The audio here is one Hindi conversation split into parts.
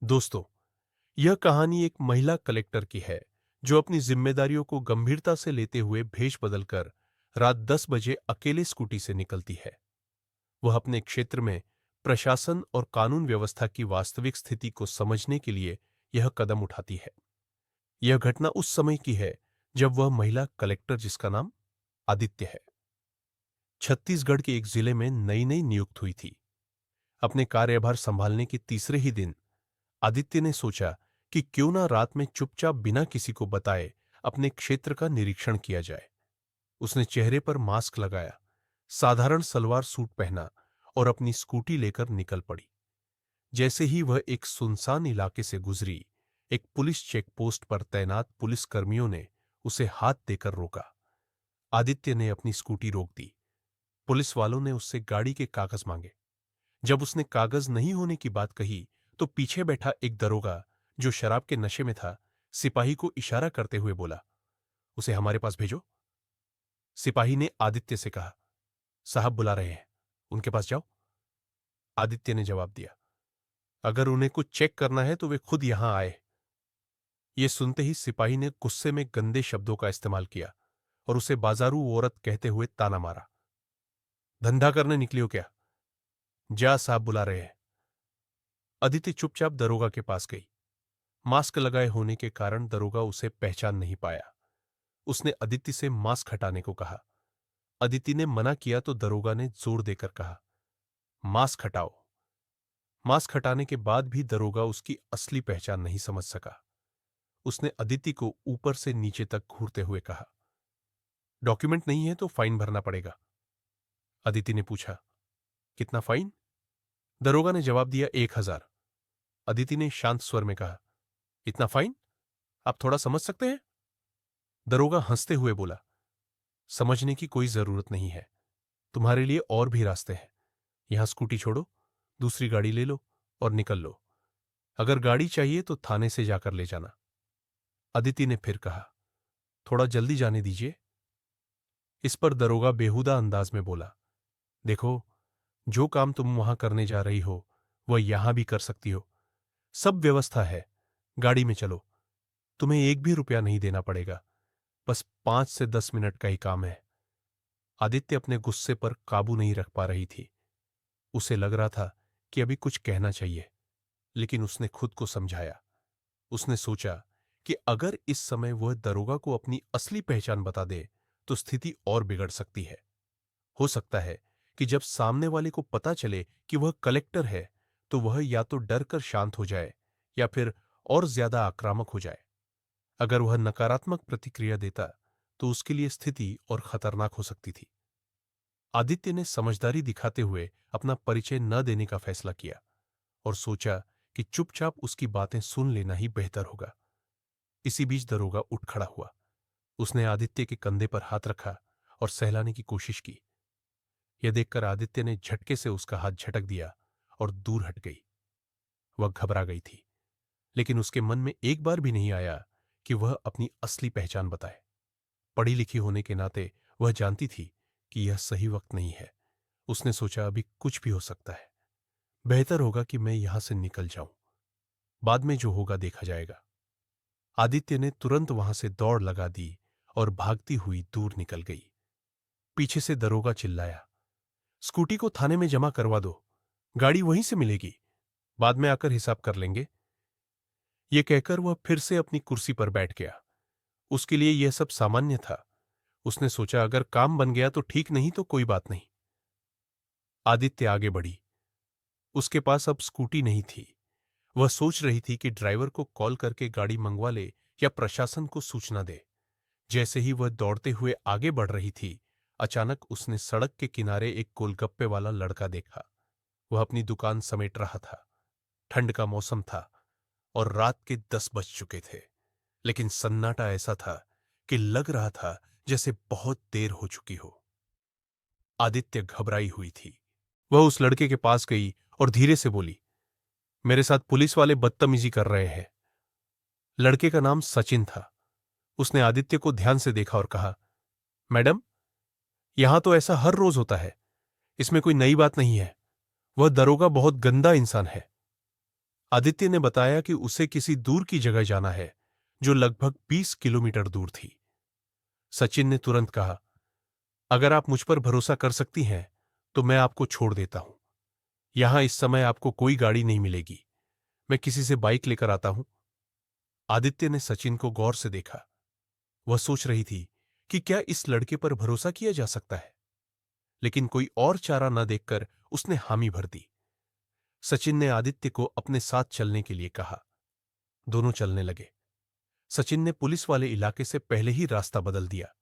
दोस्तों, यह कहानी एक महिला कलेक्टर की है जो अपनी जिम्मेदारियों को गंभीरता से लेते हुए भेष बदलकर रात 10 बजे अकेले स्कूटी से निकलती है। वह अपने क्षेत्र में प्रशासन और कानून व्यवस्था की वास्तविक स्थिति को समझने के लिए यह कदम उठाती है। यह घटना उस समय की है जब वह महिला कलेक्टर, जिसका नाम आदित्य है, छत्तीसगढ़ के एक जिले में नई नई नियुक्त हुई थी। अपने कार्यभार संभालने के तीसरे ही दिन आदित्य ने सोचा कि क्यों ना रात में चुपचाप बिना किसी को बताए अपने क्षेत्र का निरीक्षण किया जाए। उसने चेहरे पर मास्क लगाया, साधारण सलवार सूट पहना और अपनी स्कूटी लेकर निकल पड़ी। जैसे ही वह एक सुनसान इलाके से गुजरी, एक पुलिस चेक पोस्ट पर तैनात पुलिसकर्मियों ने उसे हाथ देकर रोका। आदित्य ने अपनी स्कूटी रोक दी। पुलिस वालों ने उससे गाड़ी के कागज मांगे। जब उसने कागज नहीं होने की बात कही, तो पीछे बैठा एक दरोगा, जो शराब के नशे में था, सिपाही को इशारा करते हुए बोला, उसे हमारे पास भेजो। सिपाही ने आदित्य से कहा, साहब बुला रहे हैं, उनके पास जाओ। आदित्य ने जवाब दिया, अगर उन्हें कुछ चेक करना है तो वे खुद यहां आए। ये सुनते ही सिपाही ने गुस्से में गंदे शब्दों का इस्तेमाल किया और उसे बाजारू औरत कहते हुए ताना मारा। धंधा करने निकली हो क्या? जा, साहब बुला रहे हैं। अदिति चुपचाप दरोगा के पास गई। मास्क लगाए होने के कारण दरोगा उसे पहचान नहीं पाया। उसने अदिति से मास्क हटाने को कहा। अदिति ने मना किया तो दरोगा ने जोर देकर कहा, मास्क हटाओ। मास्क हटाने के बाद भी दरोगा उसकी असली पहचान नहीं समझ सका। उसने अदिति को ऊपर से नीचे तक घूरते हुए कहा, डॉक्यूमेंट नहीं है तो फाइन भरना पड़ेगा। अदिति ने पूछा, कितना फाइन? दरोगा ने जवाब दिया, 1,000। अदिति ने शांत स्वर में कहा, इतना फाइन? आप थोड़ा समझ सकते हैं? दरोगा हंसते हुए बोला, समझने की कोई जरूरत नहीं है, तुम्हारे लिए और भी रास्ते हैं। यहां स्कूटी छोड़ो, दूसरी गाड़ी ले लो और निकल लो। अगर गाड़ी चाहिए तो थाने से जाकर ले जाना। अदिति ने फिर कहा, थोड़ा जल्दी जाने दीजिए। इस पर दरोगा बेहुदा अंदाज में बोला, देखो, जो काम तुम वहां करने जा रही हो वह यहां भी कर सकती हो। सब व्यवस्था है, गाड़ी में चलो। तुम्हें एक भी रुपया नहीं देना पड़ेगा, बस 5 से 10 मिनट का ही काम है। आदित्य अपने गुस्से पर काबू नहीं रख पा रही थी। उसे लग रहा था कि अभी कुछ कहना चाहिए, लेकिन उसने खुद को समझाया। उसने सोचा कि अगर इस समय वह दरोगा को अपनी असली पहचान बता दे तो स्थिति और बिगड़ सकती है। हो सकता है कि जब सामने वाले को पता चले कि वह कलेक्टर है, तो वह या तो डर कर शांत हो जाए या फिर और ज्यादा आक्रामक हो जाए। अगर वह नकारात्मक प्रतिक्रिया देता तो उसके लिए स्थिति और खतरनाक हो सकती थी। आदित्य ने समझदारी दिखाते हुए अपना परिचय न देने का फैसला किया और सोचा कि चुपचाप उसकी बातें सुन लेना ही बेहतर होगा। इसी बीच दरोगा उठ खड़ा हुआ। उसने आदित्य के कंधे पर हाथ रखा और सहलाने की कोशिश की। यह देखकर आदित्य ने झटके से उसका हाथ झटक दिया और दूर हट गई। वह घबरा गई थी, लेकिन उसके मन में एक बार भी नहीं आया कि वह अपनी असली पहचान बताए। पढ़ी लिखी होने के नाते वह जानती थी कि यह सही वक्त नहीं है। उसने सोचा, अभी कुछ भी हो सकता है, बेहतर होगा कि मैं यहां से निकल जाऊं। बाद में जो होगा देखा जाएगा। आदित्य ने तुरंत वहां से दौड़ लगा दी और भागती हुई दूर निकल गई। पीछे से दरोगा चिल्लाया, स्कूटी को थाने में जमा करवा दो, गाड़ी वहीं से मिलेगी, बाद में आकर हिसाब कर लेंगे। ये कहकर वह फिर से अपनी कुर्सी पर बैठ गया। उसके लिए यह सब सामान्य था। उसने सोचा, अगर काम बन गया तो ठीक, नहीं तो कोई बात नहीं। आदित्य आगे बढ़ी। उसके पास अब स्कूटी नहीं थी। वह सोच रही थी कि ड्राइवर को कॉल करके गाड़ी मंगवा ले या प्रशासन को सूचना दे। जैसे ही वह दौड़ते हुए आगे बढ़ रही थी, अचानक उसने सड़क के किनारे एक गोलगप्पे वाला लड़का देखा। वह अपनी दुकान समेट रहा था। ठंड का मौसम था और रात के 10 बज चुके थे, लेकिन सन्नाटा ऐसा था कि लग रहा था जैसे बहुत देर हो चुकी हो। आदित्य घबराई हुई थी। वह उस लड़के के पास गई और धीरे से बोली, मेरे साथ पुलिस वाले बदतमीजी कर रहे हैं। लड़के का नाम सचिन था। उसने आदित्य को ध्यान से देखा और कहा, मैडम, यहां तो ऐसा हर रोज होता है, इसमें कोई नई बात नहीं है। वह दरोगा बहुत गंदा इंसान है। आदित्य ने बताया कि उसे किसी दूर की जगह जाना है जो लगभग 20 किलोमीटर दूर थी। सचिन ने तुरंत कहा, अगर आप मुझ पर भरोसा कर सकती हैं तो मैं आपको छोड़ देता हूं। यहां इस समय आपको कोई गाड़ी नहीं मिलेगी। मैं किसी से बाइक लेकर आता हूं। आदित्य ने सचिन को गौर से देखा। वह सोच रही थी कि क्या इस लड़के पर भरोसा किया जा सकता है, लेकिन कोई और चारा न देखकर उसने हामी भर दी। सचिन ने आदित्य को अपने साथ चलने के लिए कहा। दोनों चलने लगे। सचिन ने पुलिस वाले इलाके से पहले ही रास्ता बदल दिया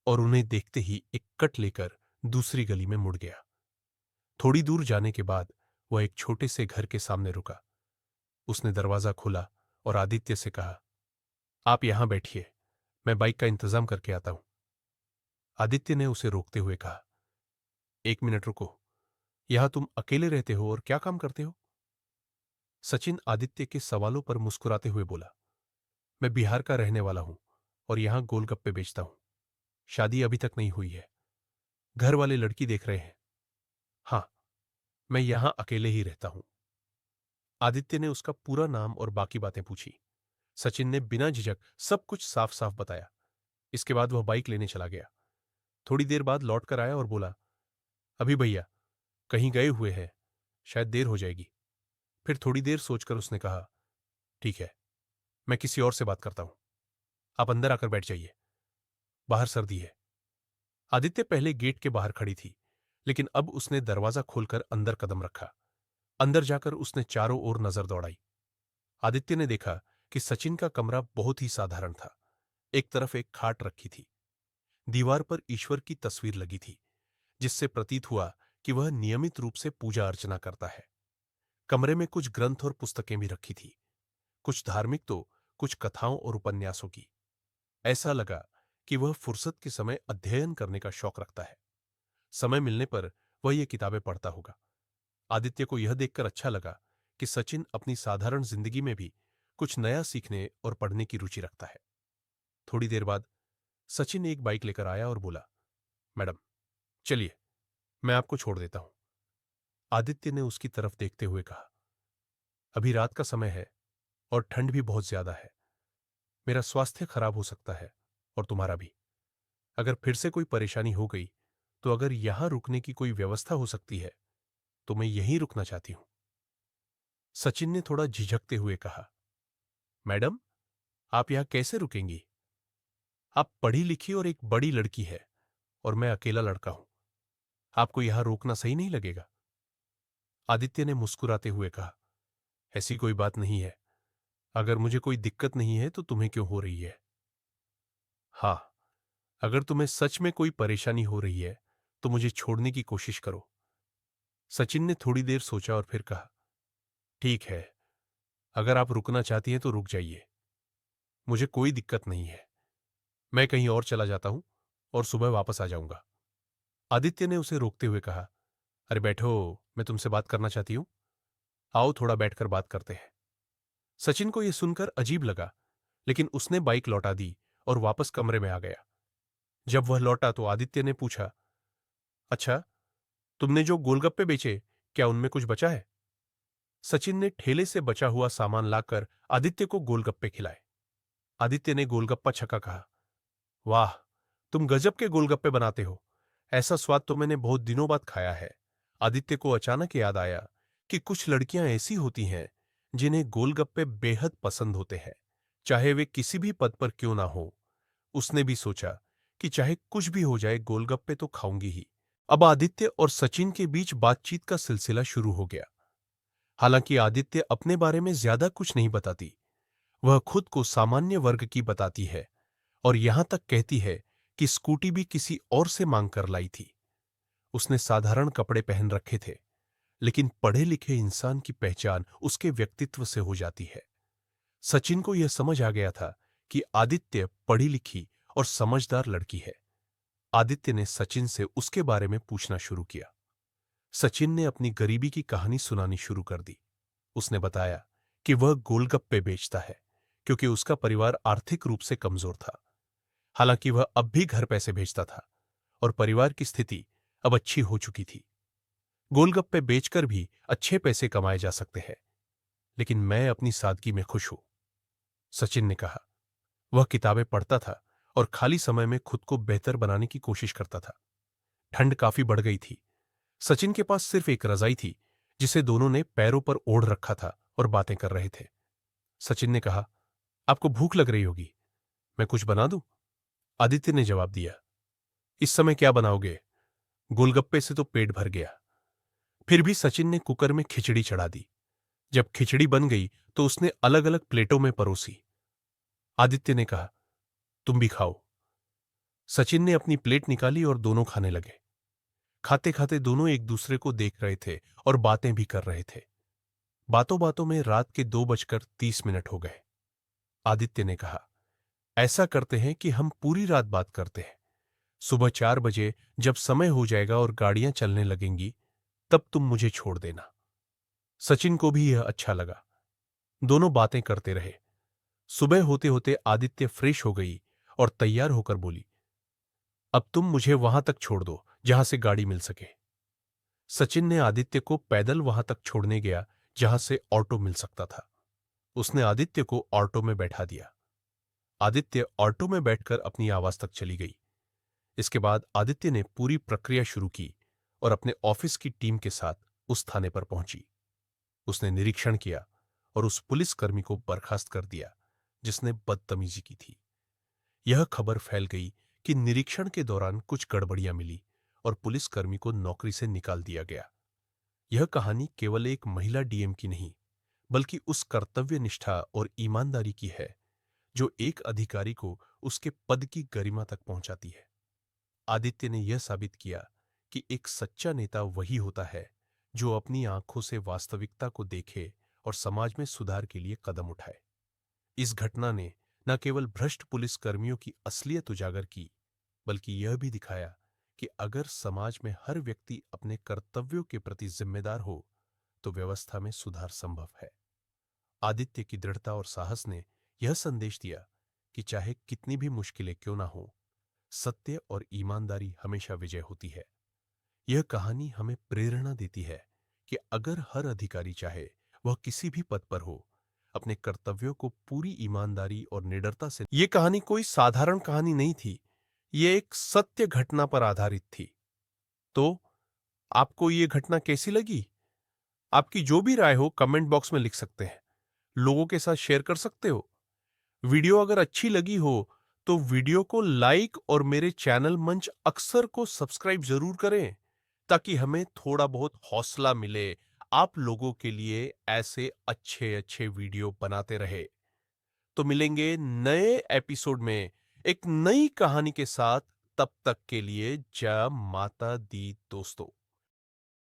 और उन्हें देखते ही एक कट लेकर दूसरी गली में मुड़ गया। थोड़ी दूर जाने के बाद वह एक छोटे से घर के सामने रुका। उसने दरवाजा खोला और आदित्य से कहा, आप यहां बैठिए, मैं बाइक का इंतजाम करके आता हूं। आदित्य ने उसे रोकते हुए कहा, एक मिनट रुको, यहां तुम अकेले रहते हो और क्या काम करते हो? सचिन आदित्य के सवालों पर मुस्कुराते हुए बोला, मैं बिहार का रहने वाला हूं और यहां गोलगप्पे बेचता हूं। शादी अभी तक नहीं हुई है। घर वाले लड़की देख रहे हैं। हां, मैं यहां अकेले ही रहता हूं। आदित्य ने उसका पूरा नाम और बाकी बातें पूछी। सचिन ने बिना झिझक सब कुछ साफ साफ बताया। इसके बाद वह बाइक लेने चला गया। थोड़ी देर बाद लौट कर आया और बोला, अभी भैया कहीं गए हुए हैं, शायद देर हो जाएगी। फिर थोड़ी देर सोचकर उसने कहा, ठीक है, मैं किसी और से बात करता हूं। आप अंदर आकर बैठ जाइए, बाहर सर्दी है। आदित्य पहले गेट के बाहर खड़ी थी, लेकिन अब उसने दरवाजा खोलकर अंदर कदम रखा। अंदर जाकर उसने चारों ओर नजर दौड़ाई। आदित्य ने देखा कि सचिन का कमरा बहुत ही साधारण था। एक तरफ एक खाट रखी थी। दीवार पर ईश्वर की तस्वीर लगी थी, जिससे प्रतीत हुआ कि वह नियमित रूप से पूजा अर्चना करता है। कमरे में कुछ ग्रंथ और पुस्तकें भी रखी थी, कुछ धार्मिक तो कुछ कथाओं और उपन्यासों की। ऐसा लगा कि वह फुर्सत के समय अध्ययन करने का शौक रखता है। समय मिलने पर वह ये किताबें पढ़ता होगा। आदित्य को यह देखकर अच्छा लगा कि सचिन अपनी साधारण जिंदगी में भी कुछ नया सीखने और पढ़ने की रुचि रखता है। थोड़ी देर बाद सचिन एक बाइक लेकर आया और बोला, मैडम चलिए, मैं आपको छोड़ देता हूं। आदित्य ने उसकी तरफ देखते हुए कहा, अभी रात का समय है और ठंड भी बहुत ज्यादा है। मेरा स्वास्थ्य खराब हो सकता है और तुम्हारा भी। अगर फिर से कोई परेशानी हो गई तो अगर यहां रुकने की कोई व्यवस्था हो सकती है तो मैं यहीं रुकना चाहती हूं। सचिन ने थोड़ा झिझकते हुए कहा, मैडम आप यहां कैसे रुकेंगी? आप पढ़ी लिखी और एक बड़ी लड़की है और मैं अकेला लड़का हूं। आपको यहां रोकना सही नहीं लगेगा। आदित्य ने मुस्कुराते हुए कहा, ऐसी कोई बात नहीं है। अगर मुझे कोई दिक्कत नहीं है तो तुम्हें क्यों हो रही है? हाँ, अगर तुम्हें सच में कोई परेशानी हो रही है तो मुझे छोड़ने की कोशिश करो। सचिन ने थोड़ी देर सोचा और फिर कहा, ठीक है, अगर आप रुकना चाहती हैं तो रुक जाइए। मुझे कोई दिक्कत नहीं है। मैं कहीं और चला जाता हूं और सुबह वापस आ जाऊंगा। आदित्य ने उसे रोकते हुए कहा, अरे बैठो, मैं तुमसे बात करना चाहती हूं। आओ थोड़ा बैठकर बात करते हैं। सचिन को यह सुनकर अजीब लगा, लेकिन उसने बाइक लौटा दी और वापस कमरे में आ गया। जब वह लौटा तो आदित्य ने पूछा, अच्छा, तुमने जो गोलगप्पे बेचे, क्या उनमें कुछ बचा है? सचिन ने ठेले से बचा हुआ सामान लाकर आदित्य को गोलगप्पे खिलाए। आदित्य ने गोलगप्पा छका कहा, वाह, तुम गजब के गोलगप्पे बनाते हो। ऐसा स्वाद तो मैंने बहुत दिनों बाद खाया है। आदित्य को अचानक याद आया कि कुछ लड़कियां ऐसी होती हैं जिन्हें गोलगप्पे बेहद पसंद होते हैं, चाहे वे किसी भी पद पर क्यों ना हो। उसने भी सोचा कि चाहे कुछ भी हो जाए, गोलगप्पे तो खाऊंगी ही। अब आदित्य और सचिन के बीच बातचीत का सिलसिला शुरू हो गया। हालांकि आदित्य अपने बारे में ज्यादा कुछ नहीं बताती। वह खुद को सामान्य वर्ग की बताती है और यहां तक कहती है कि स्कूटी भी किसी और से मांग कर लाई थी। उसने साधारण कपड़े पहन रखे थे, लेकिन पढ़े लिखे इंसान की पहचान उसके व्यक्तित्व से हो जाती है। सचिन को यह समझ आ गया था कि आदित्य पढ़ी लिखी और समझदार लड़की है। आदित्य ने सचिन से उसके बारे में पूछना शुरू किया। सचिन ने अपनी गरीबी की कहानी सुनानी शुरू कर दी। उसने बताया कि वह गोलगप्पे बेचता है क्योंकि उसका परिवार आर्थिक रूप से कमजोर था। हालांकि वह अब भी घर पैसे भेजता था और परिवार की स्थिति अब अच्छी हो चुकी थी। गोलगप्पे बेचकर भी अच्छे पैसे कमाए जा सकते हैं, लेकिन मैं अपनी सादगी में खुश हूं, सचिन ने कहा। वह किताबें पढ़ता था और खाली समय में खुद को बेहतर बनाने की कोशिश करता था। ठंड काफी बढ़ गई थी। सचिन के पास सिर्फ एक रजाई थी, जिसे दोनों ने पैरों पर ओढ़ रखा था और बातें कर रहे थे। सचिन ने कहा, आपको भूख लग रही होगी, मैं कुछ बना दूं? आदित्य ने जवाब दिया, इस समय क्या बनाओगे? गोलगप्पे से तो पेट भर गया। फिर भी सचिन ने कुकर में खिचड़ी चढ़ा दी। जब खिचड़ी बन गई तो उसने अलग अलग प्लेटों में परोसी। आदित्य ने कहा, तुम भी खाओ। सचिन ने अपनी प्लेट निकाली और दोनों खाने लगे। खाते खाते दोनों एक दूसरे को देख रहे थे और बातें भी कर रहे थे। बातों बातों में रात के 2:30 हो गए। आदित्य ने कहा, ऐसा करते हैं कि हम पूरी रात बात करते हैं। सुबह 4 बजे जब समय हो जाएगा और गाड़ियां चलने लगेंगी, तब तुम मुझे छोड़ देना। सचिन को भी यह अच्छा लगा। दोनों बातें करते रहे। सुबह होते होते आदित्य फ्रेश हो गई और तैयार होकर बोली, अब तुम मुझे वहां तक छोड़ दो जहां से गाड़ी मिल सके। सचिन ने आदित्य को पैदल वहां तक छोड़ने गया जहां से ऑटो मिल सकता था। उसने आदित्य को ऑटो में बैठा दिया। आदित्य ऑटो में बैठकर अपनी आवाज तक चली गई। इसके बाद आदित्य ने पूरी प्रक्रिया शुरू की और अपने ऑफिस की टीम के साथ उस थाने पर पहुंची। उसने निरीक्षण किया और उस पुलिसकर्मी को बर्खास्त कर दिया जिसने बदतमीजी की थी। यह खबर फैल गई कि निरीक्षण के दौरान कुछ गड़बड़ियां मिली और पुलिसकर्मी को नौकरी से निकाल दिया गया। यह कहानी केवल एक महिला डीएम की नहीं, बल्कि उस कर्तव्य निष्ठा और ईमानदारी की है जो एक अधिकारी को उसके पद की गरिमा तक पहुंचाती है। आदित्य ने यह साबित किया कि एक सच्चा नेता वही होता है जो अपनी आंखों से वास्तविकता को देखे और समाज में सुधार के लिए कदम उठाए। इस घटना ने न केवल भ्रष्ट पुलिसकर्मियों की असलियत उजागर की, बल्कि यह भी दिखाया कि अगर समाज में हर व्यक्ति अपने कर्तव्यों के प्रति जिम्मेदार हो, तो व्यवस्था में सुधार संभव है। आदित्य की दृढ़ता और साहस ने यह संदेश दिया कि चाहे कितनी भी मुश्किलें क्यों ना हो, सत्य और ईमानदारी हमेशा विजय होती है। यह कहानी हमें प्रेरणा देती है कि अगर हर अधिकारी चाहे वह किसी भी पद पर हो, अपने कर्तव्यों को पूरी ईमानदारी और निडरता से। यह कहानी कोई साधारण कहानी नहीं थी, यह एक सत्य घटना पर आधारित थी। तो आपको यह घटना कैसी लगी? आपकी जो भी राय हो कमेंट बॉक्स में लिख सकते हैं, लोगों के साथ शेयर कर सकते हो। वीडियो अगर अच्छी लगी हो तो वीडियो को लाइक और मेरे चैनल मंच अक्सर को सब्सक्राइब जरूर करें, ताकि हमें थोड़ा बहुत हौसला मिले आप लोगों के लिए ऐसे अच्छे अच्छे वीडियो बनाते रहे। तो मिलेंगे नए एपिसोड में एक नई कहानी के साथ। तब तक के लिए जय माता दी दोस्तों।